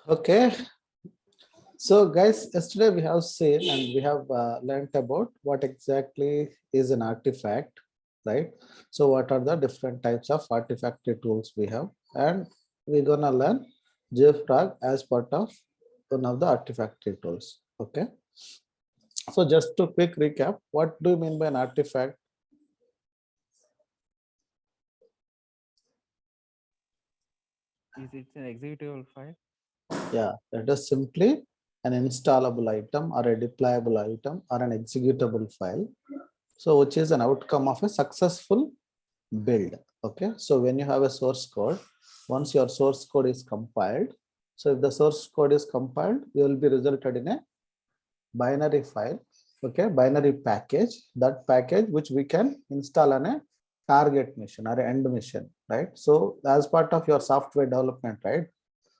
Okay, so guys, yesterday we have seen and we have learnt about what exactly is an artifact, right? So what are the different types of artifactory tools we have, and we're gonna learn Jfrog as part of one of the artifactory tools. Okay, so just to quick recap, what do you mean by an artifact? Is it an executable file? Yeah, that is simply an installable item or a deployable item or an executable file. So which is an outcome of a successful build. Okay, so when you have a source code, once your source code is compiled, so if the source code is compiled, you will be resulted in a binary file. Okay, binary package, that package which we can install on a target mission or end mission, right? So as part of your software development, right?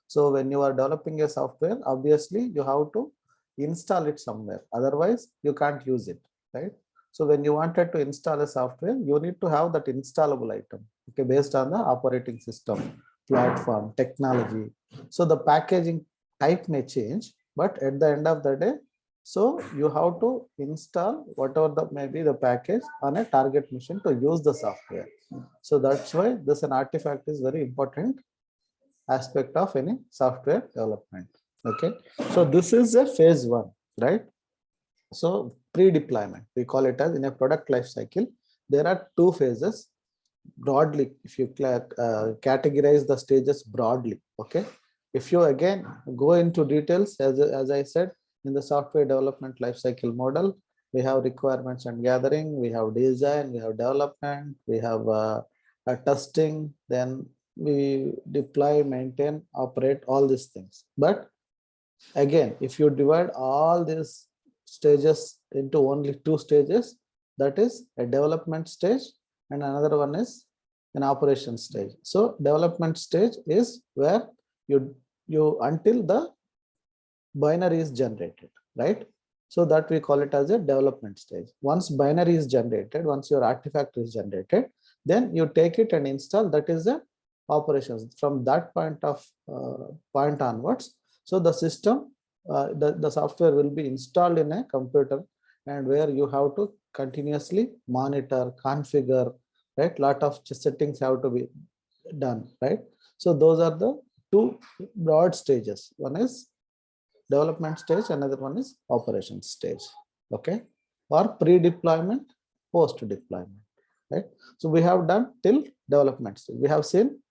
So when you are developing a software, obviously you have to install it somewhere, otherwise you can't use it, right? So when you wanted to install a software, you need to have that installable item, okay, based on the operating system, platform, technology. So the packaging type may change, but at the end of the day, so you have to install whatever the maybe the package on a target mission to use the software. So that's why this an artifact is very important aspect of any software development. Okay, so this is a phase one, right? So pre-deployment, we call it as in a product life cycle. There are two phases broadly. If you categorize the stages broadly, okay. If you again go into details, as I said, in the software development life cycle model, we have requirements and gathering, we have design, we have development, we have testing, then we deploy, maintain, operate, all these things. But again, if you divide all these stages into only two stages, that is a development stage and another one is an operation stage. So development stage is where you until the binary is generated, right? So that we call it as a development stage. Once binary is generated, once your artifact is generated, then you take it and install. That is the operations. From that point onwards, so the system, the software will be installed in a computer, and where you have to continuously monitor, configure, right? Lot of settings have to be done, right? So those are the two broad stages. One is development stage, another one is operation stage. Okay, or pre-deployment, post-deployment, right? So we have done till development stage. We have seen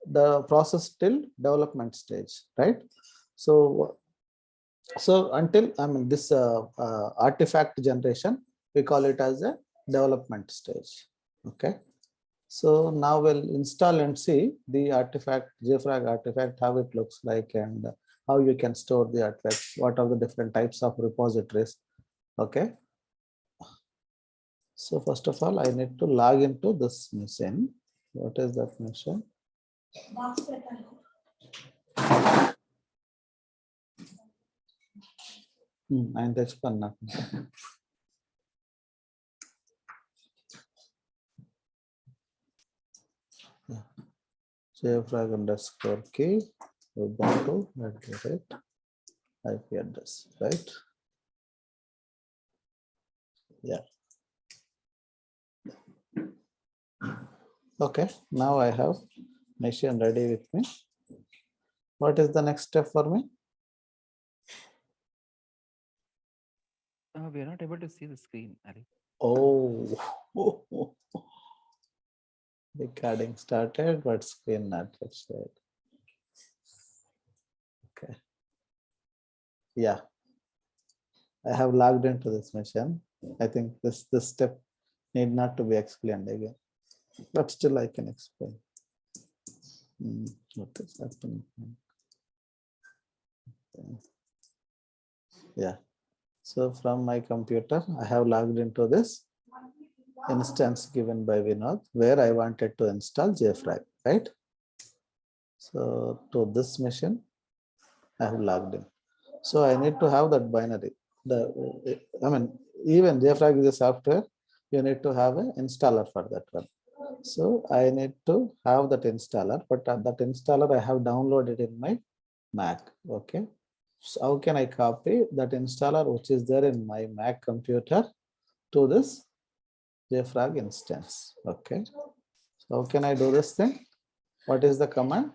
the process till development stage, right? So until this artifact generation, we call it as a development stage. Okay, so now we'll install and see the artifact, Jfrog artifact, how it looks like, and how you can store the artifacts, what are the different types of repositories. Okay, so first of all, I need to log into this machine. What is that machine? ఆయన తెచ్చుకోను నాకు. Jfrog underscore key, Ubuntu, IP address, right? Yeah. Okay, now I have machine ready with me. What is the next step for me? We are not able to see the screen, Ali. Oh, recording started, but screen not yet shared. Okay. Yeah, I have logged into this machine. I think this step need not to be explained again, but still I can explain. What is happening? Yeah. So from my computer, I have logged into this instance given by Vinod, where I wanted to install Jfrog, right? So to this machine, I have logged in. So I need to have that binary. Even Jfrog is a software, you need to have an installer for that one. So I need to have that installer, but that installer I have downloaded in my Mac. Okay. So how can I copy that installer which is there in my Mac computer to this Jfrog instance? Okay. So how can I do this thing? What is the command?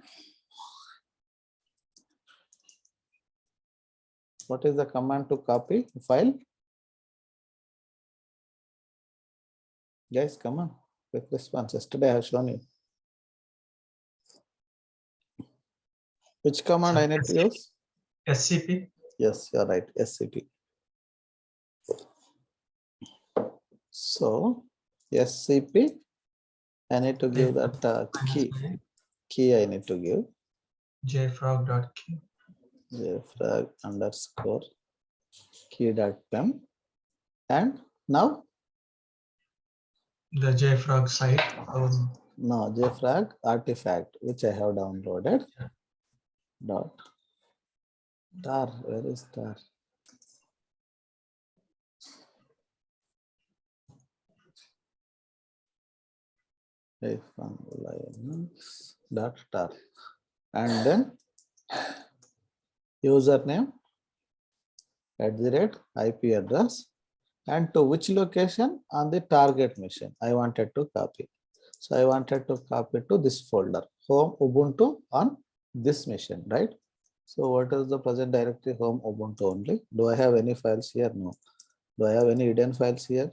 What is the command to copy file? Guys, come on. Quick response. Yesterday I have shown you. Which command I need to use? SCP. Yes, you're right. SCP. So SCP, I need to give that key I need to give. Jfrog.key. Jfrog underscore key.pem. And now? The Jfrog site. No, Jfrog artifact, which I have downloaded. Dot tar. Where is tar? Dot tar. And then username @IP address, and to which location on the target machine I wanted to copy. So I wanted to copy to this folder, home Ubuntu on this machine, right? So what is the present directory? Home Ubuntu only. Do I have any files here? No. Do I have any hidden files here?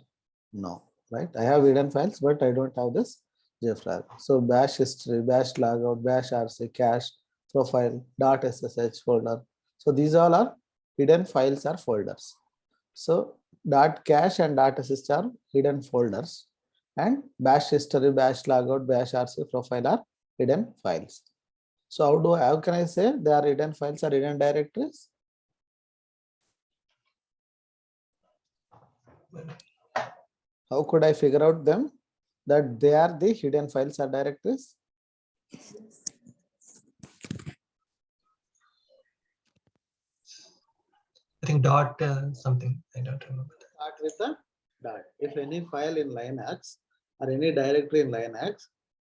No, right? I have hidden files, but I don't have this Jfrog. So bash history, bash logout, bash rc, cache, profile, .ssh folder. So these all are hidden files or folders. So .cache and .ssh are hidden folders, and bash history, bash logout, bash rc, profile are hidden files. So how can I say they are hidden files or hidden directories? How could I figure out them that they are the hidden files or directories? I think dot something. I don't remember that. Start with the dot. If any file in Linux or any directory in Linux,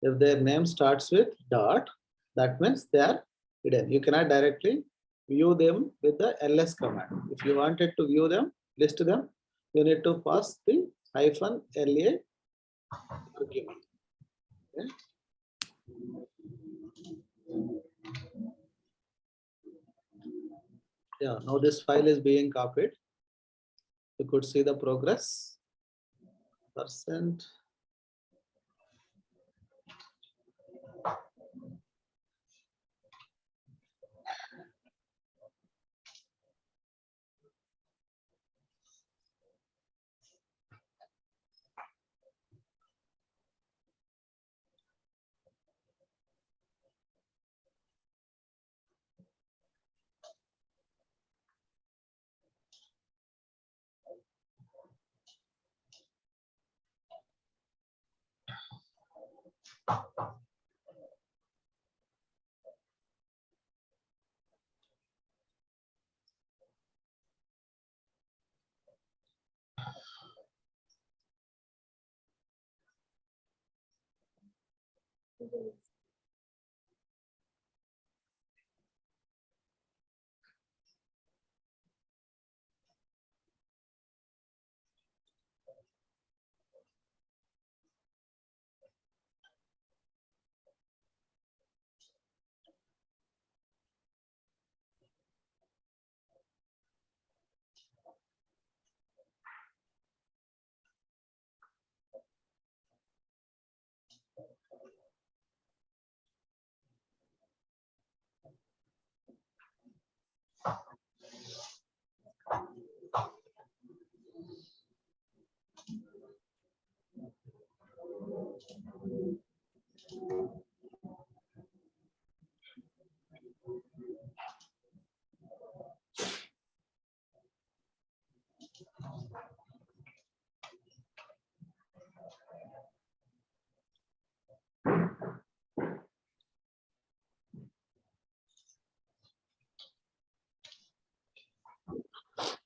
if their name starts with dot, that means they are hidden. You cannot directly view them with the ls command. If you wanted to view them, list them, you need to pass the -la argument. Okay. Yeah, now this file is being copied. You could see the progress. %.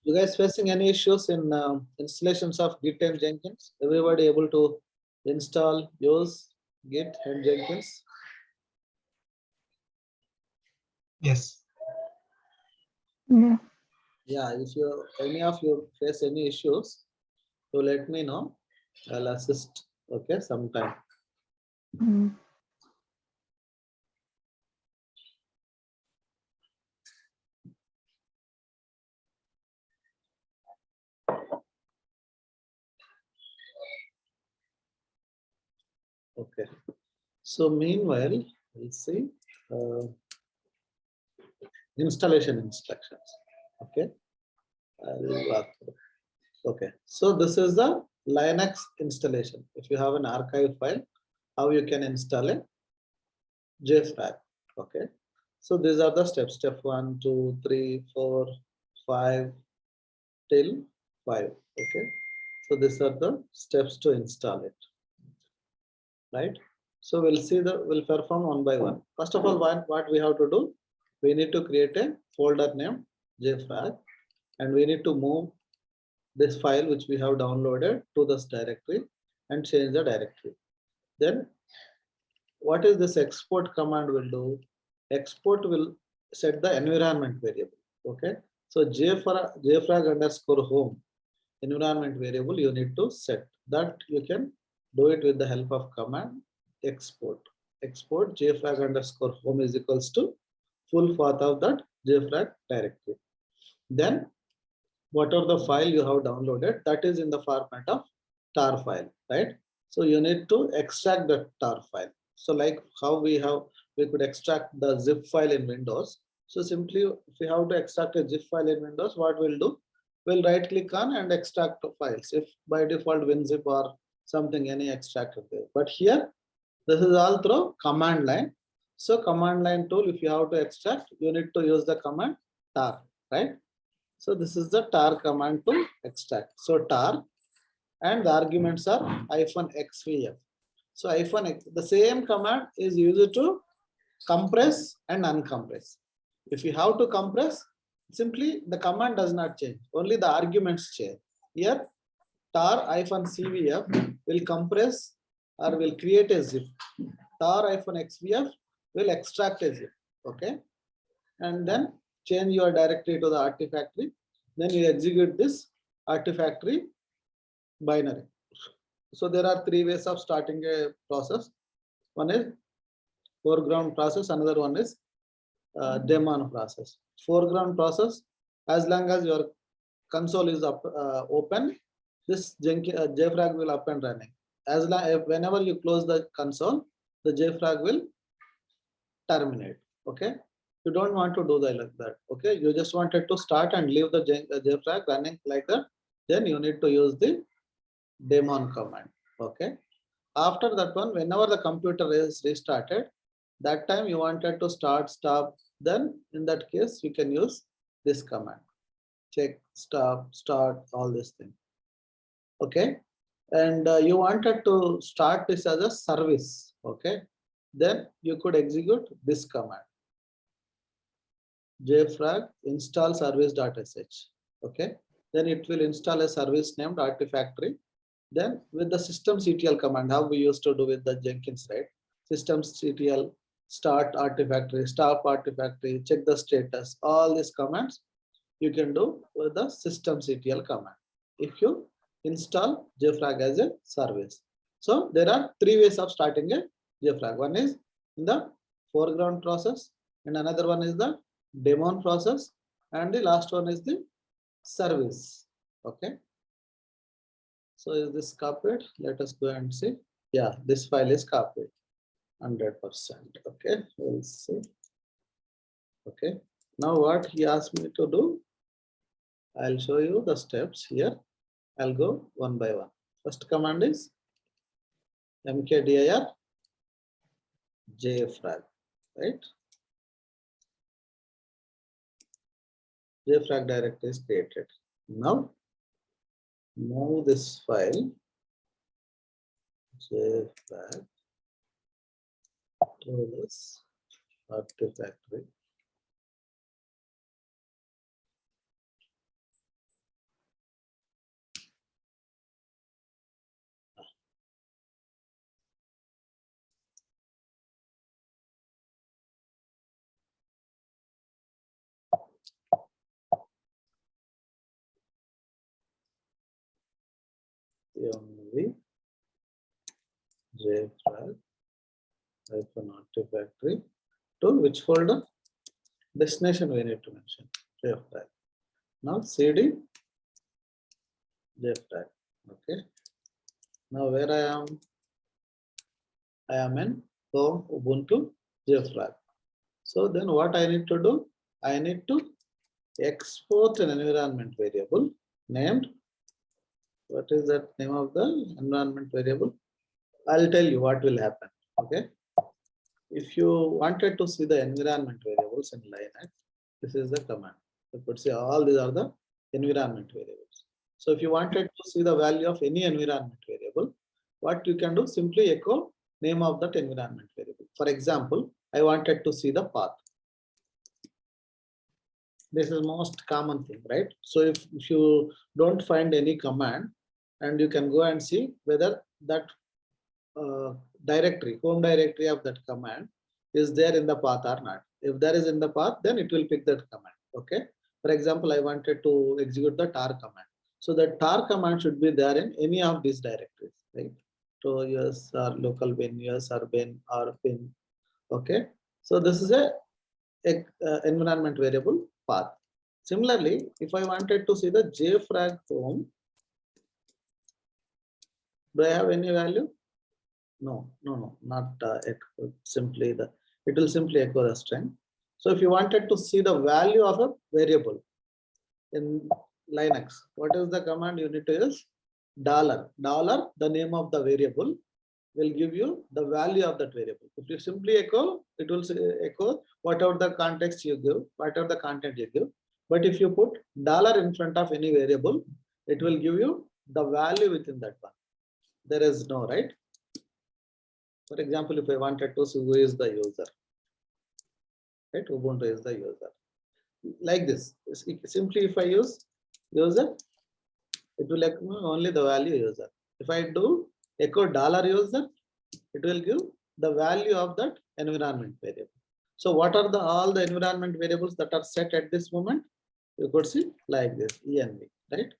You guys facing any issues in installations of Git and Jenkins? Everybody able to install, use Git and Jenkins? Yes. Yeah. Yeah, if you any of you face any issues, so let me know. I'll assist. Okay, sometime. Mm. Okay. So meanwhile, we'll see installation instructions. Okay. I'll walk through. Okay. So this is the Linux installation. If you have an archive file, how you can install a Jfrag. Okay. So these are the steps. Step 1, 2, 3, 4, 5 till 5. Okay. So these are the steps to install it. Right. So we'll perform one by one. First of all, what we have to do, we need to create a folder named Jfrag, and we need to move this file which we have downloaded to this directory and change the directory. Then what is this export command will do? Export will set the environment variable. Okay. So jfrag underscore home environment variable you need to set that. You can do it with the help of command export. Export jfrag underscore home is equals to full path of that jfrag directory. Then whatever the file you have downloaded, that is in the format of tar file, right? So you need to extract the tar file. So like how we could extract the zip file in Windows. So simply if we have to extract a zip file in Windows, what we'll do, we'll right click on and extract the files. If by default WinZip or something, any extractor there. But here, this is all through command line. So command line tool, if you have to extract, you need to use the command tar, right? So this is the tar command to extract. So tar, and the arguments are -xvf. So the same command is used to compress and uncompress. If you have to compress, simply the command does not change, only the arguments change. Here tar-cvf will compress or will create a zip. Tar-xvf will extract a zip. Okay. And then change your directory to the Artifactory. Then you execute this Artifactory binary. So there are three ways of starting a process. One is foreground process, another one is daemon process. Foreground process, as long as your console is open, this Jfrag will up and running. Whenever you close the console, the Jfrag will terminate. Okay. You don't want to do that like that. Okay. You just wanted to start and leave the Jfrag running like that. Then you need to use the daemon command. Okay. After that one, whenever the computer is restarted, that time you wanted to start, stop, then in that case, you can use this command. Check, stop, start, all this thing. Okay. And you wanted to start this as a service. Okay. Then you could execute this command. Jfrag install service.sh. Okay. Then it will install a service named Artifactory. Then with the systemctl command, how we used to do with the Jenkins, right? Systemctl start Artifactory, stop Artifactory, check the status. All these commands you can do with the systemctl command if you install Jfrag as a service. So there are three ways of starting a Jfrag. One is in the foreground process, and another one is the daemon process, and the last one is the service. Okay. So is this copied? Let us go and see. Yeah, this file is copied 100%. Okay, we'll see. Okay, now what he asked me to do, I'll show you the steps here. I'll go one by one. First command is mkdir jfrag, right? Jfrag directory is created. Now move this file jfrag to this Artifactory. mv jfrag -artifactory to which folder? Destination we need to mention jfrag. Now cd jfrag. Okay. Now where I am? I am in home Ubuntu jfrag. So then what I need to do? I need to export an environment variable named, what is that name of the environment variable? I'll tell you what will happen. Okay. If you wanted to see the environment variables in Linux, this is the command. You could see all these are the environment variables. So if you wanted to see the value of any environment variable, what you can do, simply echo name of that environment variable. For example, I wanted to see the path. This is most common thing, right? So if you don't find any command, and you can go and see whether that directory, home directory of that command is there in the path or not. If there is in the path, then it will pick that command. Okay. For example, I wanted to execute the tar command. So the tar command should be there in any of these directories, right? So yes, or local bin, yes, or bin, or bin. Okay. So this is a environment variable path. Similarly, if I wanted to see the jfrag home, do I have any value? No, not echo, simply it will simply echo the string. So if you wanted to see the value of a variable in Linux, what is the command you need to use? $. The name of the variable will give you the value of that variable. If you simply echo, it will echo whatever the context you give, whatever the content you give. But if you put $ in front of any variable, it will give you the value within that one. There is no, right? For example, if I wanted to see who is the user, right? Ubuntu is the user. Like this, simply if I use user, it will echo only the value user. If I do echo $user, it will give the value of that environment variable. So what are all the environment variables that are set at this moment? You could see like this, env, right?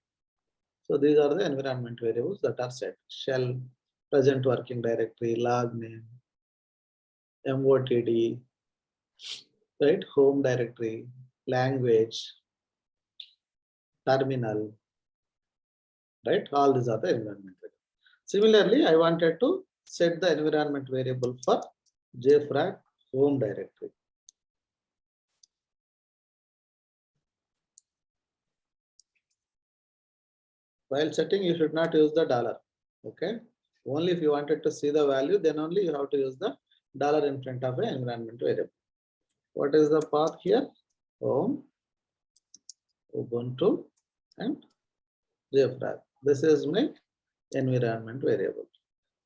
So these are the environment variables that are set. Shell, present working directory, log name, MOTD, right? Home directory, language, terminal, right? All these are the environment variables. Similarly, I wanted to set the environment variable for jfrag home directory. While setting, you should not use the $. Okay. Only if you wanted to see the value, then only you have to use the $ in front of an environment variable. What is the path here? Home, Ubuntu, and jfrag. This is my environment variable.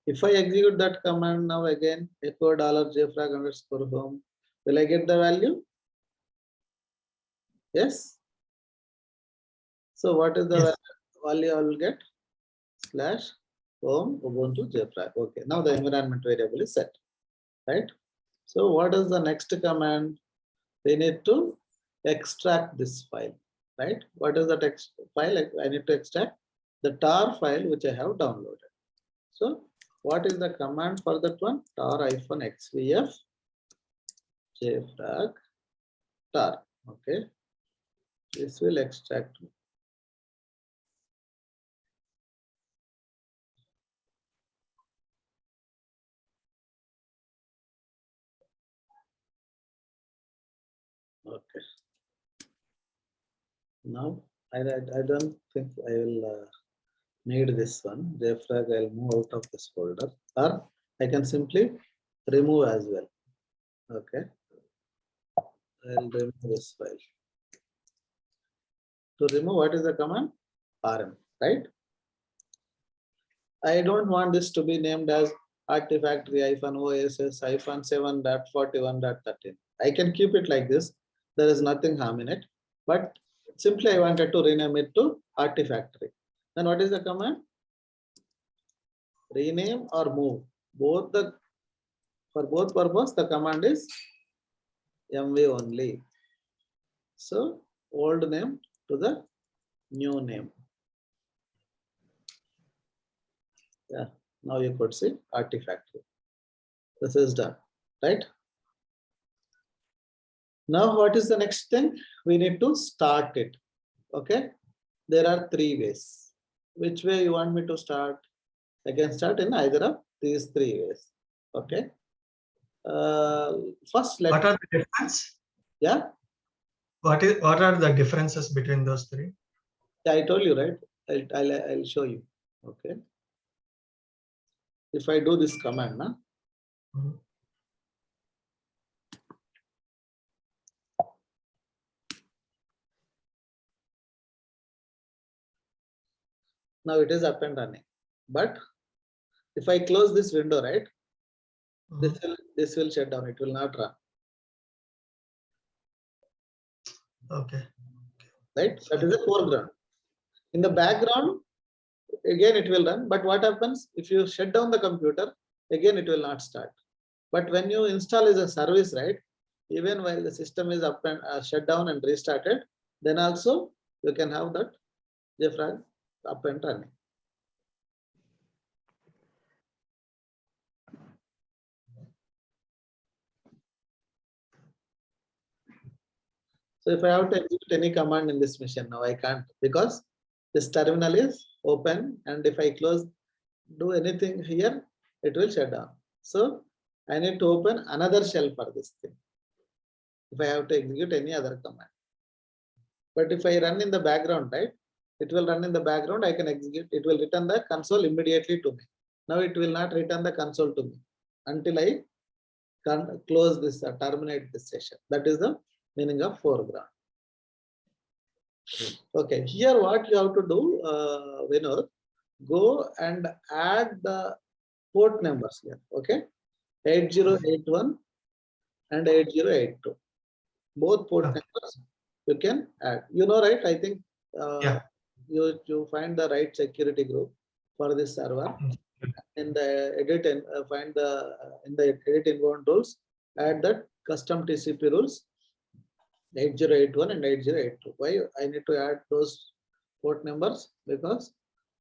If I execute that command now again, echo $jfrag _ home, will I get the value? Yes. So what is the value I will get? /home Ubuntu jfrag. Okay. Now the environment variable is set, right? So what is the next command? We need to extract this file, right? What is the text file? I need to extract the tar file which I have downloaded. So what is the command for that one? tar-xvf jfrag tar. Okay. This will extract. Okay. Now I don't think I will need this one. Jfrag, I'll move out of this folder, or I can simply remove as well. Okay. I'll remove this file. To remove, what is the command? rm, right? I don't want this to be named as Artifactory -oss -7.41.13. I can keep it like this. There is nothing harm in it. But simply I wanted to rename it to Artifactory. Then what is the command? Rename or move. For both purpose, the command is mv only. So old name to the new name. Yeah, now you could see Artifactory. This is done, right? Now, what is the next thing? We need to start it. Okay, there are 3 ways. Which way you want me to start? I can start in either of these 3 ways. Okay. First, What are the difference? yeah. What are the differences between those 3? Yeah, I told you, right? I'll show you. Okay. If I do this command, na? Mhm. Now it is up and running. But if I close this window, right? This will shut down. It will not run. Okay. Right? That is the foreground. In the background, again it will run. But what happens if you shut down the computer? Again, it will not start. But when you install as a service, right? Even while the system is up and shut down and restarted, then also you can have that Jfrog up and running. So if I have to execute any command in this machine now, I can't because this terminal is open, and if I do anything here, it will shut down. So I need to open another shell for this thing. If I have to execute any other command. But if I run in the background, right? It will run in the background. I can execute. It will return the console immediately to me. Now it will not return the console to me until I can close this, terminate this session. That is the meaning of foreground. Okay, here what you have to do, Vinod, go and add the port numbers here. Okay, 8081 and 8082. Both port numbers you can add. You know, right? I think Yeah. you find the right security group for this server. In the edit and find the in the edit environment rules, add that custom TCP rules 8081 and 8082. Why I need to add those port numbers? Because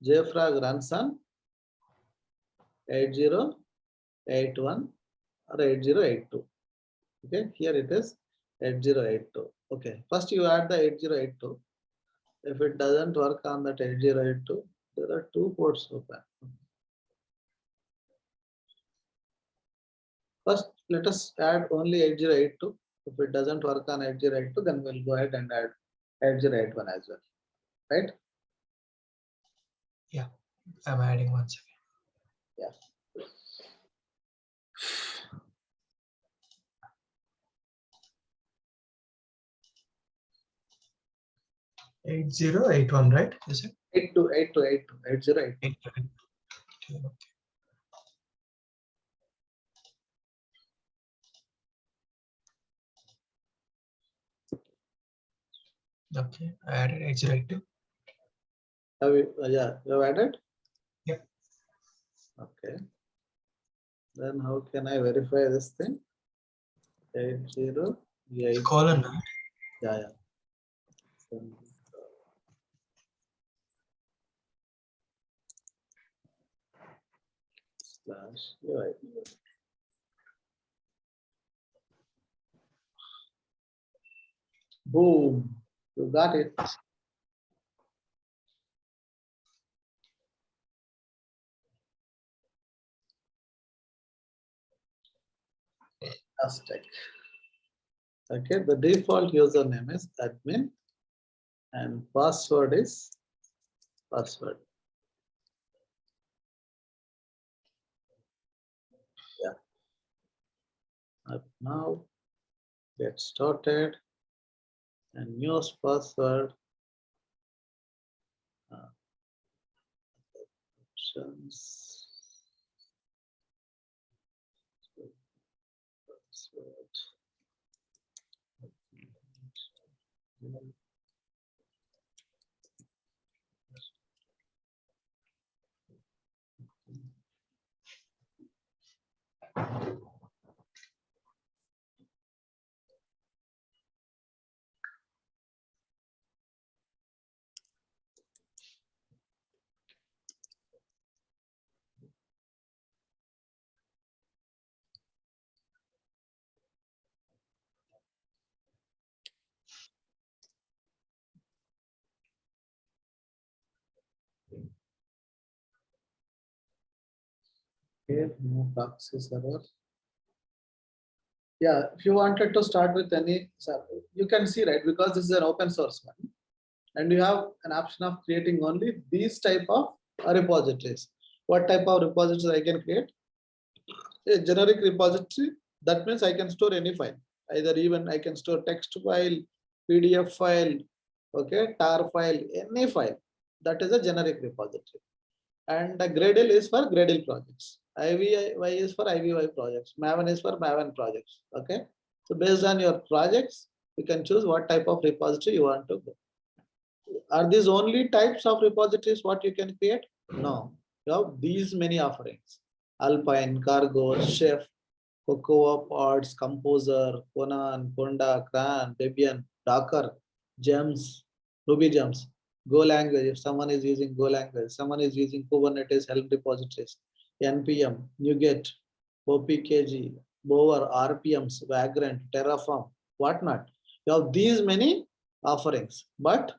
Jfrog runs on 8081 or 8082. Okay, here it is 8082. Okay, first you add the 8082. If it doesn't work on that 8082, there are 2 ports open. First, let us add only 8082. If it doesn't work on 8082, then we'll go ahead and add 8081 as well. Right? Yeah, I'm adding one second. Yeah. 8081, right? Is it? 8082. Okay, I added 8082. Have you, yeah, you have added? Yep. Okay. Then how can I verify this thing? 8088. Colon, right? Yeah, yeah. Slash UI. Boom. You got it. Aztec. Okay, the default username is admin and password is password. Yeah. Now get started and use password. Options. Password. Okay, no proxy server. Yeah, if you wanted to start with any, you can see, right, because this is an open source one, and you have an option of creating only these type of repositories. What type of repositories I can create? A generic repository. That means I can store any file. Either even I can store text file, PDF file, okay, tar file, any file. That is a generic repository. And the Gradle is for Gradle projects. IVY is for IVY projects. Maven is for Maven projects. Okay. So based on your projects, you can choose what type of repository you want to go. Are these only types of repositories what you can create? No. You have these many offerings. Alpine, Cargo, Chef, Cocoa Pods, Composer, Conan, Conda, Cran, Debian, Docker, Gems, Ruby Gems, Go language. If someone is using Go language, someone is using Kubernetes help repositories, NPM, NuGet, OPKG, Bower, RPMs, Vagrant, Terraform, whatnot. You have these many offerings, but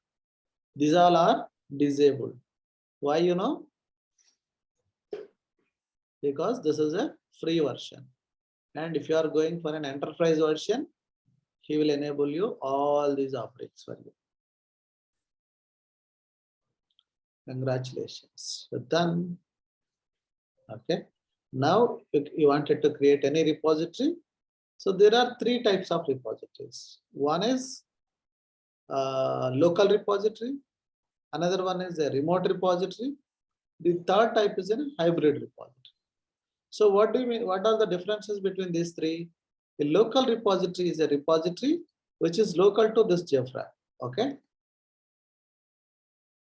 these all are disabled. Why, you know? Because this is a free version. And if you are going for an enterprise version, he will enable you all these offerings for you. Congratulations. You're done. Okay. Now you wanted to create any repository. So there are three types of repositories. One is local repository. Another one is a remote repository. The third type is a hybrid repository. So what do you mean? What are the differences between these three? The local repository is a repository which is local to this Jfrog. Okay.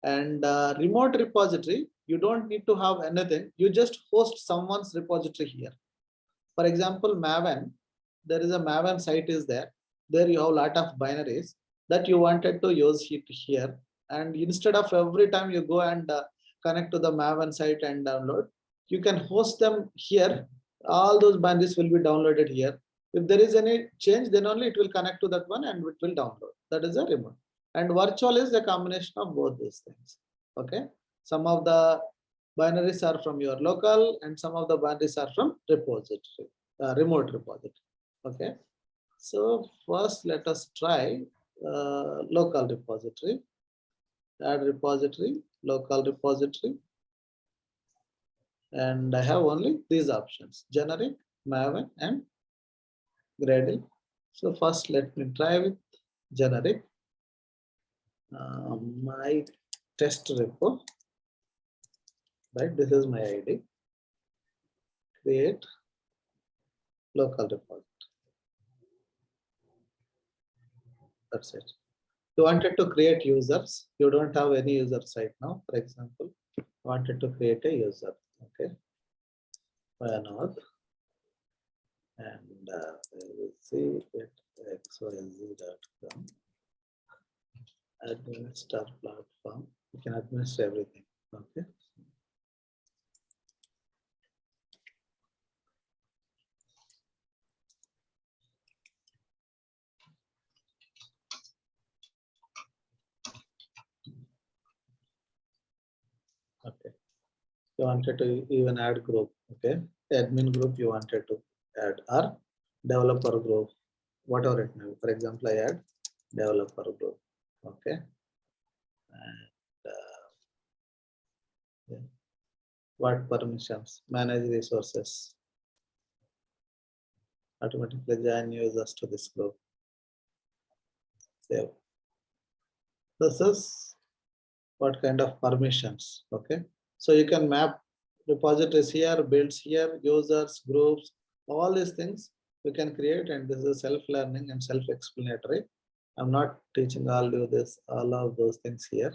And remote repository, you don't need to have anything. You just host someone's repository here. For example, Maven, there is a Maven site is there. There you have a lot of binaries that you wanted to use it here. And instead of every time you go and connect to the Maven site and download, you can host them here. All those binaries will be downloaded here. If there is any change, then only it will connect to that one and it will download. That is a remote. And virtual is a combination of both these things. Okay. Some of the binaries are from your local and some of the binaries are from repository, remote repository. Okay. So first let us try local repository, add repository, local repository. And I have only these options, generic, Maven and Gradle. So first let me try with generic. My test repo, right? This is my ID. Create local repository. That's it. You wanted to create users. You don't have any users right now. For example, wanted to create a user. Okay. By not. And I will see it xyz.com. Administer platform. You can administer everything. Okay. Okay. You wanted to even add group. Okay. Admin group you wanted to add or developer group, whatever it may be. For example, I add developer group. Okay. And yeah. What permissions? Manage resources. Automatically join users to this group. Save. This is what kind of permissions. Okay. So you can map repositories here, builds here, users, groups, all these things you can create, and this is self-learning and self-explanatory. I'm not teaching all of those things here,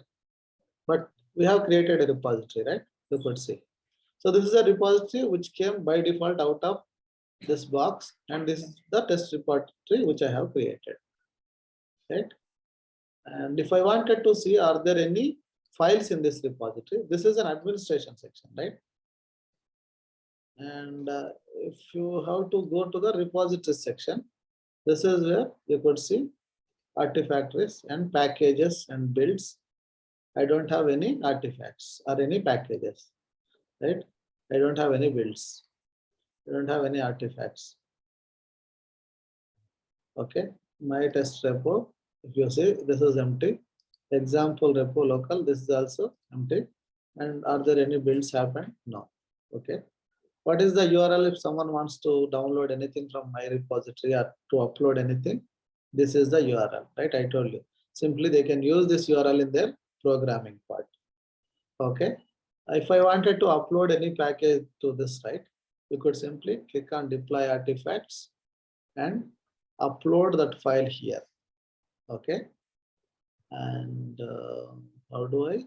but we have created a repository, right? You could see. So this is a repository which came by default out of this box, and this is the test repository which I have created, right? And if I wanted to see, are there any files in this repository? This is an administration section, right? And if you have to go to the repository section, this is where you could see artifactories and packages and builds. I don't have any artifacts or any packages, right? I don't have any builds. You don't have any artifacts. Okay, my test repo, if you see, this is empty. Example repo local, this is also empty. And are there any builds happened? No. Okay. What is the URL if someone wants to download anything from my repository or to upload anything? This is the URL, right? I told you. Simply they can use this URL in their programming part. Okay. If I wanted to upload any package to this, right, you could simply click on deploy artifacts and upload that file here. Okay. And how do I?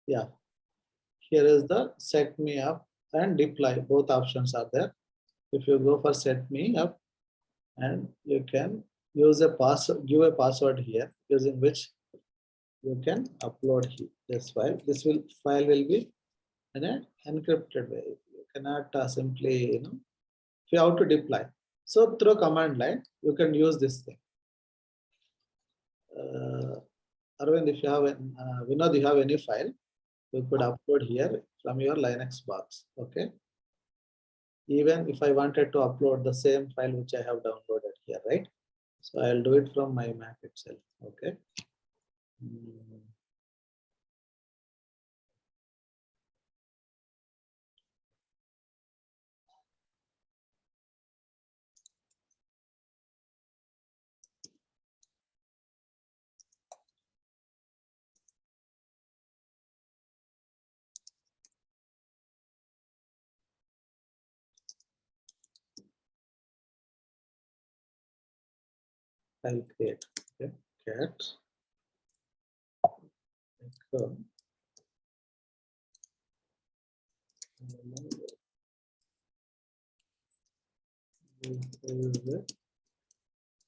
Yeah. Here is the set me up and deploy. Both options are there. If you go for set me up, and you can use a password, give a password here using which you can upload this file. This file will be in an encrypted way. You cannot simply, if you have to deploy. So through command line, you can use this thing. Arvind, if you have, Vinod, you have any file, you could upload here from your Linux box. Okay. Even if I wanted to upload the same file which I have downloaded here, right? So I'll do it from my Mac itself. Okay. I'll create. Okay. Cat. This is the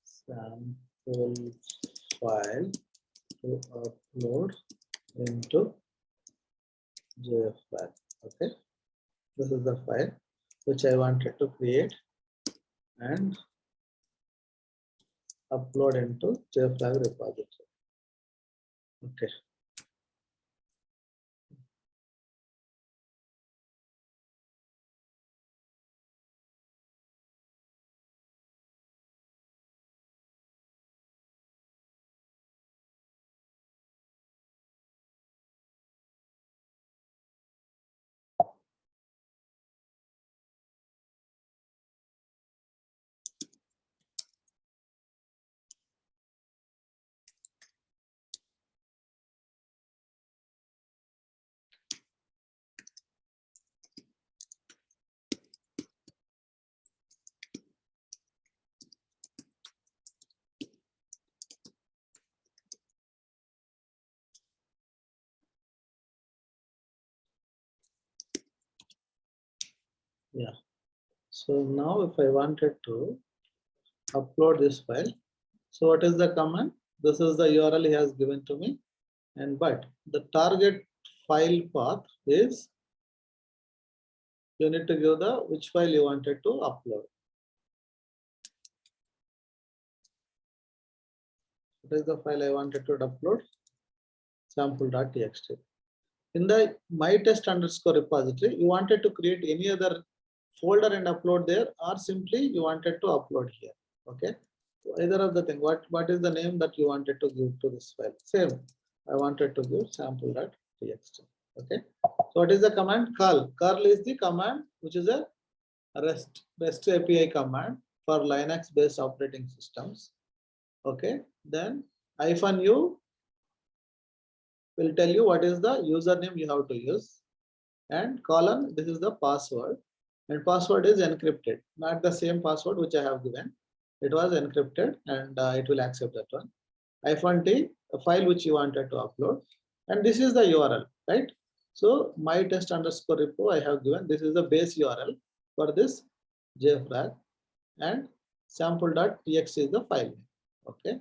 sample file to upload into Jfrog. Okay, this is the file which I wanted to create and upload into Jfrog repository. Okay. Yeah. So now if I wanted to upload this file, so what is the command? This is the URL he has given to me, and but the target file path is you need to give the which file you wanted to upload. What is the file I wanted to upload? Sample.txt. In the my test underscore repository, you wanted to create any other folder and upload there, or simply you wanted to upload here. Okay. So either of the thing. What is the name that you wanted to give to this file? Same. I wanted to give sample.txt. Okay. So what is the command? Curl. Curl is the command which is a REST API command for Linux based operating systems. Okay. Then -u will tell you what is the username you have to use, and colon, this is the password, and password is encrypted, not the same password which I have given. It was encrypted, and it will accept that one. -t, a file which you wanted to upload, and this is the URL, right? So my test underscore repo I have given, this is the base URL for this Jfrog, and sample.txt is the file name. Okay.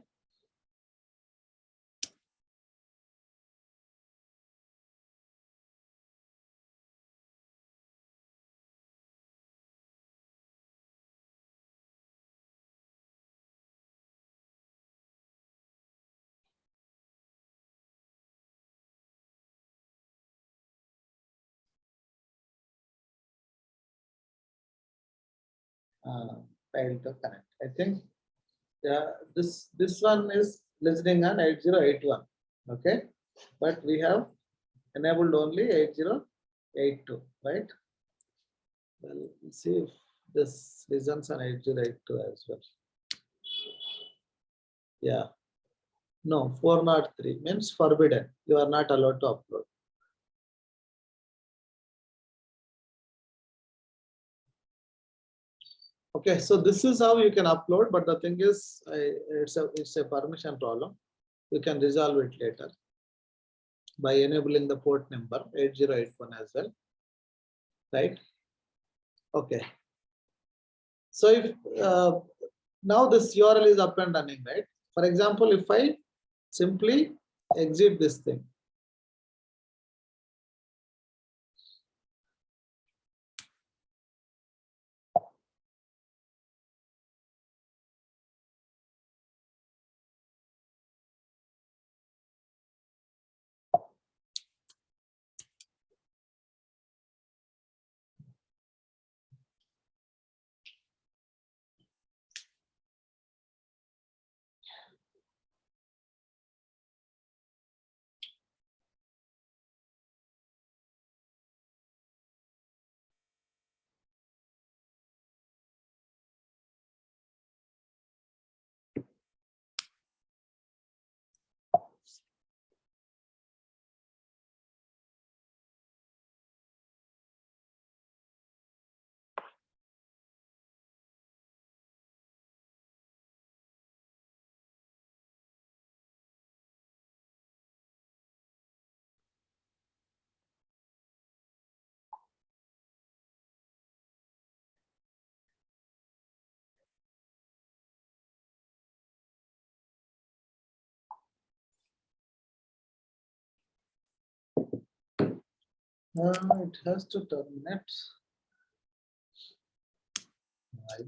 file to connect. I think this one is listening on 8081. Okay, but we have enabled only 8082, right? Well, let's see if this listens on 8082 as well. Yeah. No, 403 means forbidden. You are not allowed to upload. Okay, so this is how you can upload, but the thing is, it's a permission problem. You can resolve it later by enabling the port number 8081 as well, right? Okay. So if now this URL is up and running, right? For example, if I simply exit this thing, it has to terminate. Right.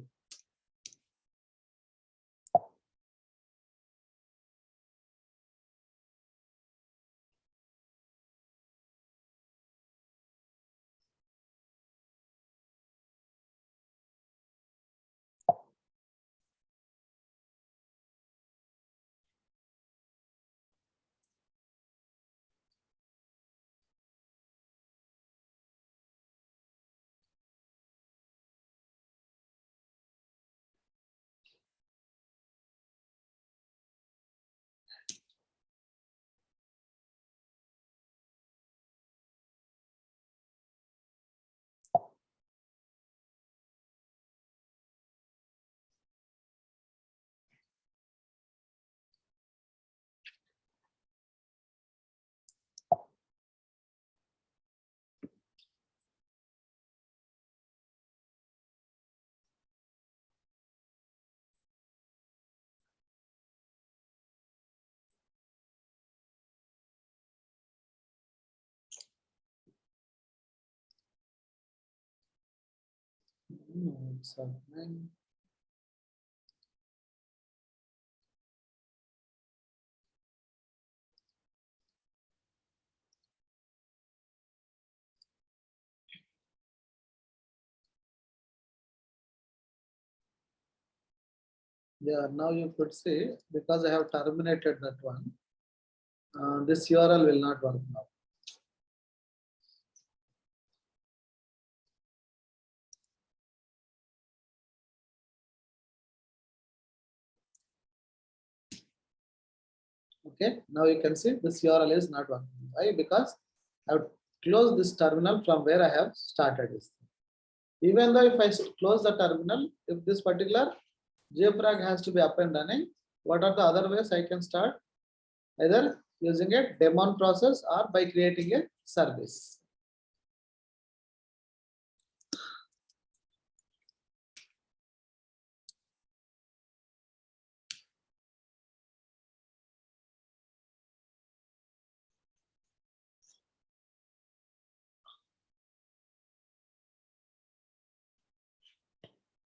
It's happening. Yeah, now you could see, because I have terminated that one, this URL will not work now. Okay, now you can see this URL is not working. Why? Because I have closed this terminal from where I have started this. Even though if I close the terminal, if this particular Jfrog has to be up and running, what are the other ways I can start? Either using a daemon process or by creating a service.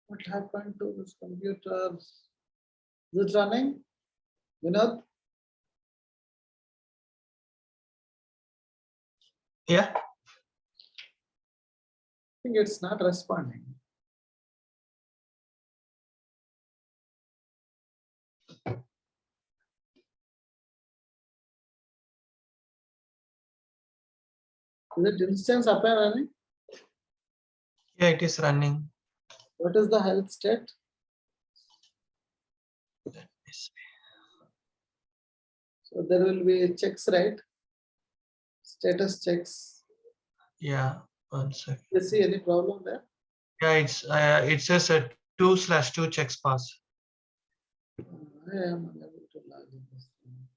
What happened to this computer? Is it running? Vinod? Yeah. I think it's not responding. Is it instance up and running? Yeah, it is running. What is the health state? So there will be checks, right? Status checks. Yeah, 1 second. You see any problem there? Yeah, it says a 2/2 checks pass. I am unable to log in this thing.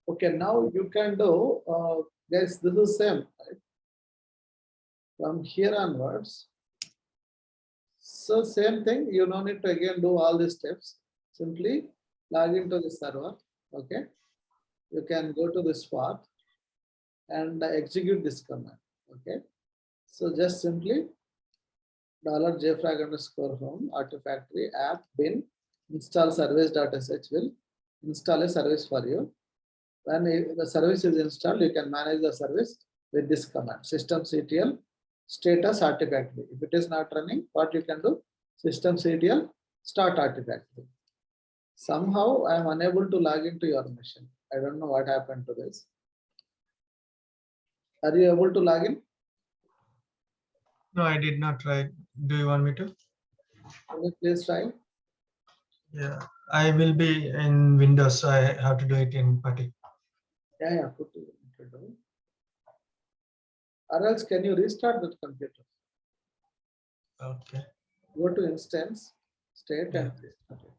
Okay, now you can do, guys, this is same, right? From here onwards. So same thing, you don't need to again do all these steps. Simply log into the server, okay? You can go to this path and execute this command, okay? So just simply $jfrag_home artifactory app bin install service.sh will install a service for you. When the service is installed, you can manage the service with this command systemctl status artifactory. If it is not running, what you can do? Systemctl start artifactory. Somehow I am unable to log into your machine. I don't know what happened to this. Are you able to log in? No, I did not try. Do you want me to? Can you please try? Yeah, I will be in Windows, so I have to do it in particular. Yeah, put it into do. Or else can you restart that computer? Okay. Go to instance, state Yeah. and restart it.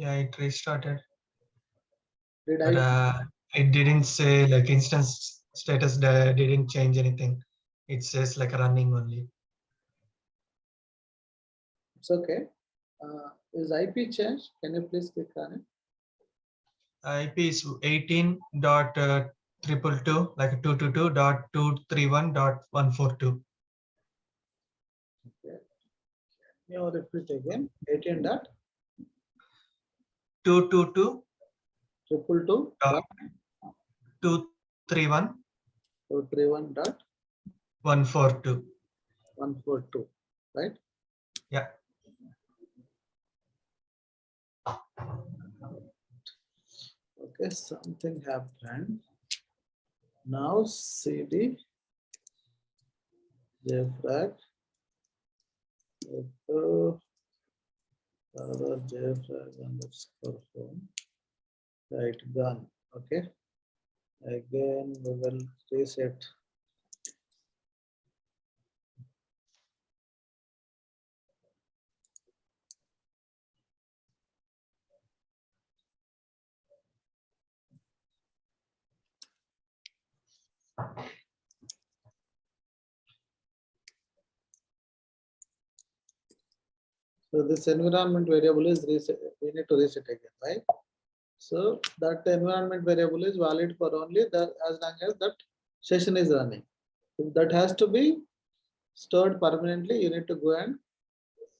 Yeah, it restarted, Did but I? it didn't say like instance status didn't change anything. It says like running only. It's okay. Is IP changed? Can you please click on it? IP is 18.222 like 222.231.142. Okay. Can you repeat again? 18 dot 222 triple two dot 231 231 dot 142. 142, right? Yeah. Okay, something happened. Now cd jfrag jfrag_home. Right, gone. Okay. Again, we will reset. So this environment variable is reset. We need to reset again, right? So that environment variable is valid for only the as long as that session is running. If that has to be stored permanently, you need to go and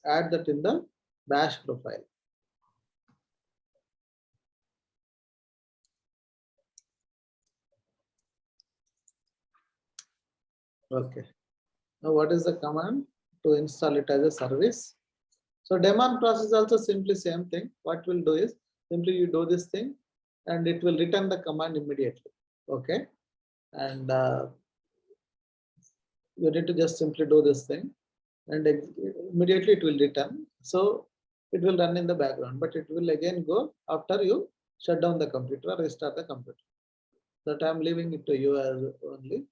add that in the bash profile. Okay. Now what is the command to install it as a service? So daemon process also simply same thing. What we'll do is simply you do this thing and it will return the command immediately. Okay. And you need to just simply do this thing and immediately it will return. So it will run in the background, but it will again go after you shut down the computer or restart the computer. That I'm leaving it to you as only.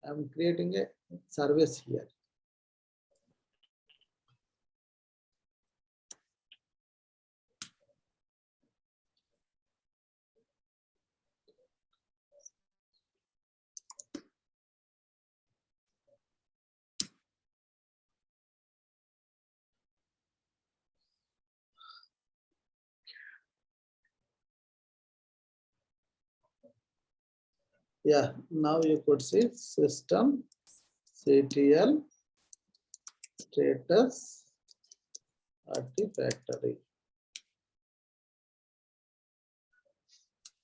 I'm creating a service here. Yeah, now you could see system CTL status Artifactory.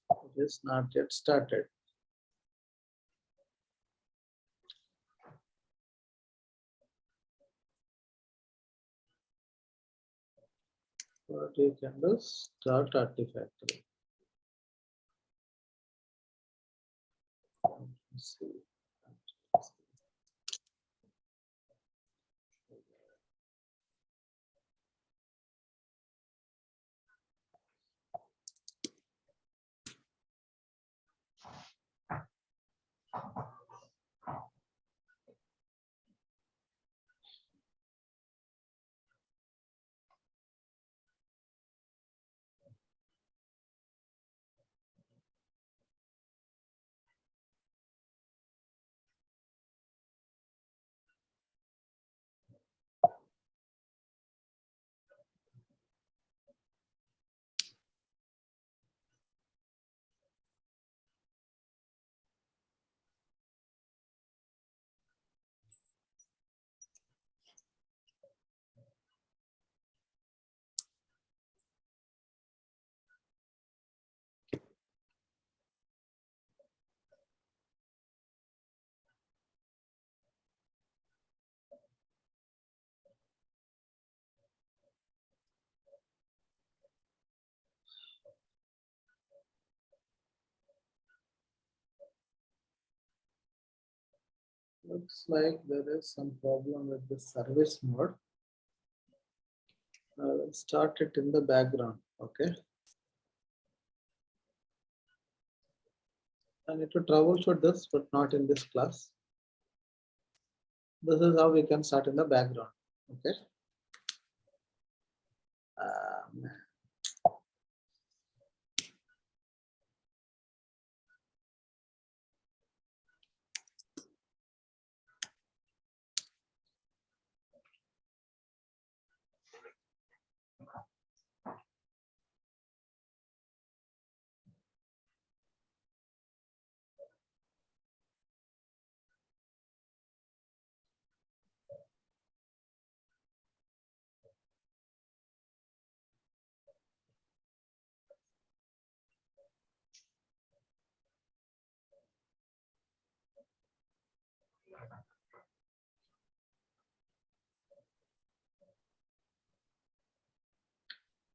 It is not yet started. What you can do, start Artifactory. Let's see. Looks like there is some problem with the service mode. I will start it in the background. Okay. I need to troubleshoot this, but not in this class. This is how we can start in the background. Okay.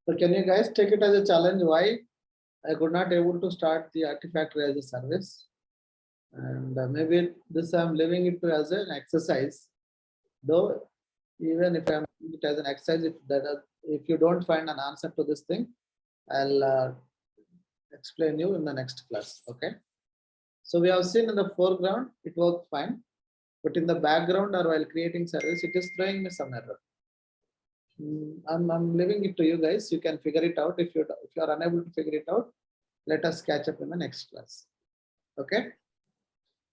So can you guys take it as a challenge why I could not able to start the Artifactory as a service? And maybe this I'm leaving it to as an exercise. Though even if I'm doing it as an exercise, if you don't find an answer to this thing, I'll explain you in the next class. Okay. So we have seen in the foreground, it worked fine. But in the background or while creating service, it is throwing me some error. I'm leaving it to you guys. You can figure it out. If you are unable to figure it out, let us catch up in the next class. Okay.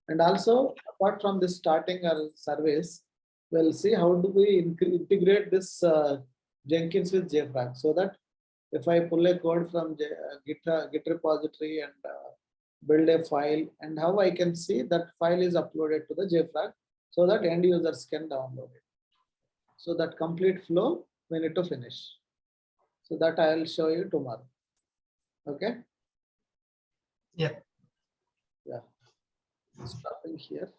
And also, apart from this starting our service, we'll see how do we integrate this Jenkins with Jfrog, so that if I pull a code from Git repository and build a file, and how I can see that file is uploaded to the Jfrog, so that end users can download it. So that complete flow we need to finish. So that I will show you tomorrow. Okay. Yeah. Yeah. Stopping here.